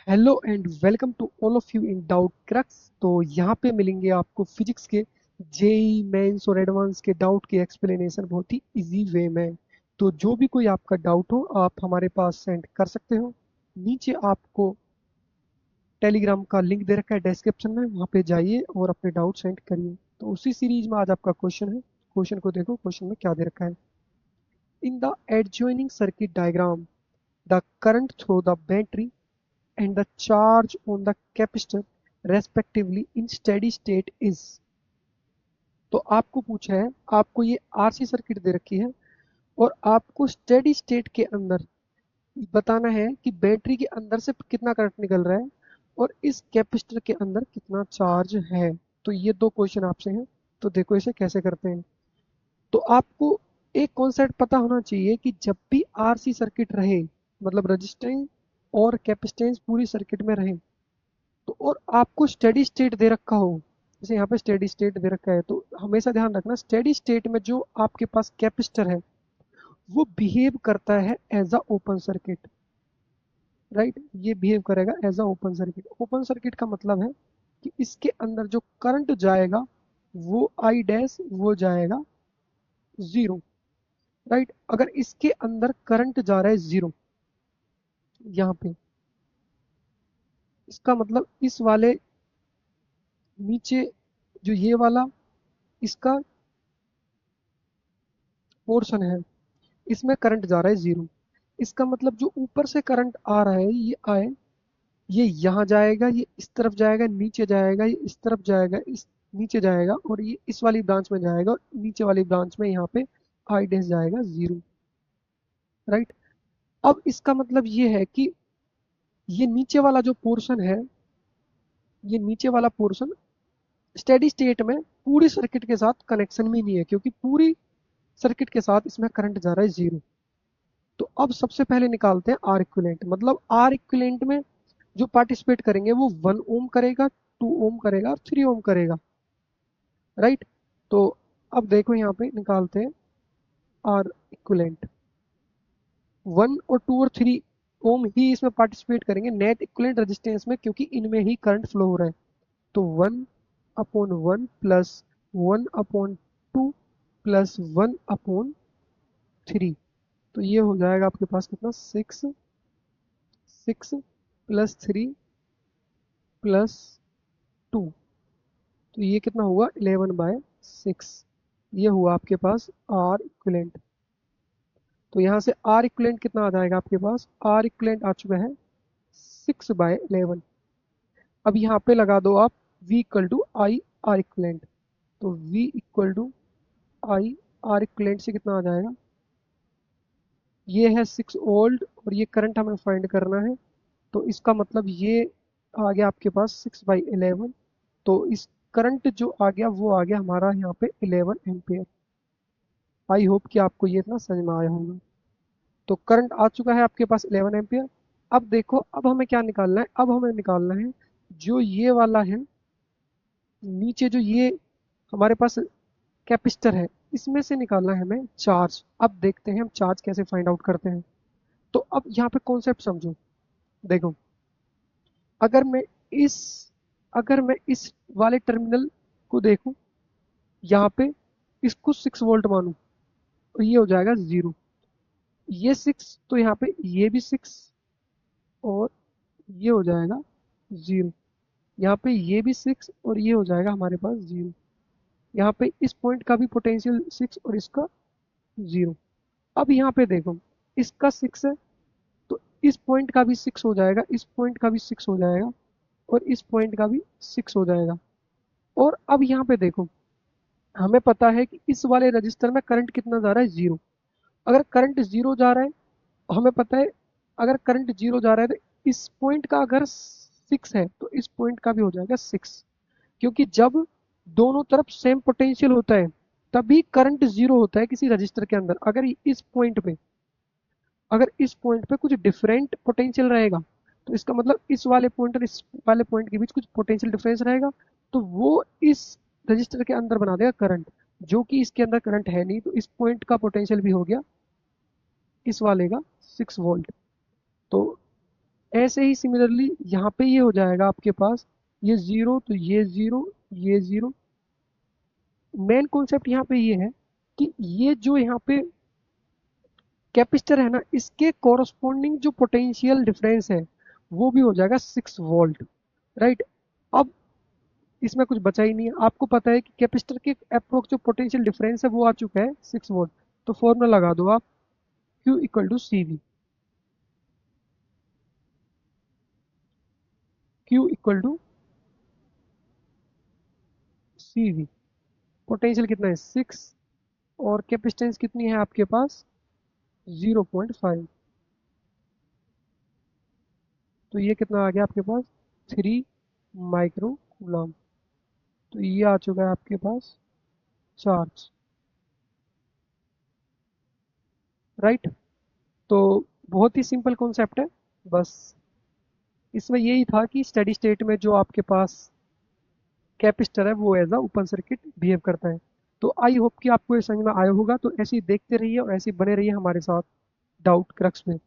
Hello and welcome to all of you in doubt crux. तो यहाँ पे मिलेंगे आपको फिजिक्स के जेई मेंस और एडवांस के डाउट के एक्सप्लेनेशन बहुत ही इजी वे में। तो जो भी कोई आपका डाउट हो आप हमारे पास सेंड कर सकते हो। नीचे आपको टेलीग्राम का लिंक दे रखा है डिस्क्रिप्शन में, वहाँ पे जाइए और अपने डाउट सेंड करिए। तो उसी सीरीज में आज आपका क्वेश्चन है। क्वेश्चन को देखो, क्वेश्चन में क्या दे रखा है। In the adjoining circuit diagram the current through the battery and the charge on the capacitor respectively in steady state is। तो आपको पूछा है, आपको ये आरसी सर्किट दे रखी है और आपको स्टेडी स्टेट के अंदर बताना है कि बैटरी के अंदर से कितना करंट निकल रहा है और इस कैपेसिटर के अंदर कितना चार्ज है। तो ये दो क्वेश्चन आपसे हैं। तो देखो इसे कैसे करते हैं। तो आपको एक कॉन्सेप्ट पता होना चाहिए कि जब भी आरसी सर्किट रहे, मतलब रजिस्टेंस और कैपेसिटेंस पूरी सर्किट में रहे, तो और आपको स्टेडी स्टेट दे रखा हो, जैसे यहाँ पे स्टेडी स्टेट दे रखा है, तो हमेशा ध्यान रखना स्टेडी स्टेट में जो आपके पास कैपेसिटर है वो बिहेव करता है as a open circuit. Right, ये बिहेव करेगा as a open circuit. Open circuit का मतलब है कि इसके अंदर जो करंट जाएगा वो आई डैश वो जाएगा जीरो। राइट, अगर इसके अंदर करंट जा रहा है जीरो यहाँ पे, इसका मतलब इस वाले नीचे जो ये वाला इसका पोर्शन है इसमें करंट जा रहा है जीरो। इसका मतलब जो ऊपर से करंट आ रहा है ये आए, ये यहाँ जाएगा, ये इस तरफ जाएगा, नीचे जाएगा, ये इस तरफ जाएगा, इस नीचे जाएगा और ये इस वाली ब्रांच में जाएगा और नीचे वाली ब्रांच में यहाँ पे आई डैश जाएगा जीरो। राइट, अब इसका मतलब ये है कि ये नीचे वाला जो पोर्शन है, ये नीचे वाला पोर्शन स्टेडी स्टेट में पूरी सर्किट के साथ कनेक्शन में नहीं है, क्योंकि पूरी सर्किट के साथ इसमें करंट जा रहा है जीरो। तो अब सबसे पहले निकालते हैं आर इक्विवेलेंट। मतलब आर इक्विवेलेंट में जो पार्टिसिपेट करेंगे वो 1 ओम करेगा, 2 ओम करेगा और 3 ओम करेगा। राइट, तो अब देखो यहाँ पे निकालते हैं आर इक्विवेलेंट। 1 और 2 और 3 ओम ही इसमें पार्टिसिपेट करेंगे नेट इक्विवेलेंट रेजिस्टेंस में, क्योंकि इनमें ही करंट फ्लो हो रहा है। तो 1/1 प्लस 1/2 प्लस 1/3, तो ये हो जाएगा आपके पास कितना, 6 6 प्लस 3 प्लस 2, तो ये कितना हुआ 11/6। ये हुआ आपके पास आर इक्विवेलेंट। तो यहाँ से आर इक्विवेलेंट कितना आ जाएगा आपके पास, आर इक्विवेलेंट आ चुका है 6/11। अब यहाँ पे लगा दो आप V equal to I R equivalent. तो V equal to I R equivalent से कितना आ जाएगा, ये है 6 वोल्ट और ये करंट हमें फाइंड करना है। तो इसका मतलब ये आ गया आपके पास 6/11। तो इस करंट जो आ गया वो आ गया हमारा यहाँ पे 11 एम्पियर। आई होप कि आपको ये इतना समझ में आया होगा। तो करंट आ चुका है आपके पास 11 एम्पियर। अब देखो, अब हमें क्या निकालना है, अब हमें निकालना है जो ये वाला है नीचे, जो ये हमारे पास कैपेसिटर है, इसमें से निकालना है हमें चार्ज। अब देखते हैं हम चार्ज कैसे फाइंड आउट करते हैं। तो अब यहाँ पे कॉन्सेप्ट समझो। देखो, अगर मैं इस अगर मैं इस वाले टर्मिनल को देखूं, यहाँ पे इसको 6 वोल्ट मानूं, तो ये हो जाएगा जीरो। ये 6, तो यहाँ पे ये भी 6 और ये हो जाएगा जीरो। यहाँ पे ये भी 6 और ये हो जाएगा हमारे पास जीरो। यहाँ पे इस पॉइंट का भी पोटेंशियल 6 और इसका जीरो। अब यहाँ पे देखो, इसका 6 है तो इस पॉइंट का भी 6 हो जाएगा, इस पॉइंट का भी 6 हो जाएगा और इस पॉइंट का भी 6 हो जाएगा। और अब यहाँ पे देखो, हमें पता है कि इस वाले रजिस्टर में करंट कितना जा रहा है, जीरो। अगर करंट जीरो जा रहा है, हमें पता है अगर करंट जीरो जा रहा है तो इस पॉइंट का अगर 6 है तो इस पॉइंट का भी हो जाएगा 6, क्योंकि जब दोनों तरफ सेम पोटेंशियल होता है तभी करंट जीरो होता है किसी रजिस्टर के अंदर। अगर इस पॉइंट पे कुछ डिफरेंट पोटेंशियल रहेगा, तो इसका मतलब इस वाले पॉइंट और इस वाले पॉइंट के बीच कुछ पोटेंशियल डिफरेंस रहेगा, तो वो इस रजिस्टर के अंदर बना देगा करंट, जो कि इसके अंदर करंट है नहीं। तो इस पॉइंट का पोटेंशियल भी हो गया इस वाले का 6 वोल्ट। तो ऐसे ही सिमिलरली यहाँ पे ये हो जाएगा आपके पास, ये जीरो तो ये जीरो, ये जीरो। मेन कॉन्सेप्ट यहाँ पे ये है कि ये जो यहाँ पे कैपेसिटर है ना, इसके कॉरस्पॉन्डिंग जो पोटेंशियल डिफरेंस है वो भी हो जाएगा 6 वोल्ट, राइट। अब इसमें कुछ बचा ही नहीं है, आपको पता है कि कैपेसिटर के अप्रोक्स जो पोटेंशियल डिफरेंस है वो आ चुका है 6 वोल्ट। तो फॉर्मूला लगा दो आप, Q equal to C V. Q equal to C V. Potential कितना है 6, और कैपेसिटेंस कितनी है आपके पास 0.5। तो ये कितना आ गया आपके पास 3 माइक्रो कूलम। तो ये आ चुका है आपके पास चार्ज, राइट। तो बहुत ही सिंपल कॉन्सेप्ट है, बस इसमें यही था कि स्टेडी स्टेट में जो आपके पास कैपेसिटर है वो as a open circuit behave करता है। तो आई होप कि आपको ये समझ में आया होगा। तो ऐसे ही देखते रहिए और ऐसे ही बने रहिए हमारे साथ डाउट क्रक्स में।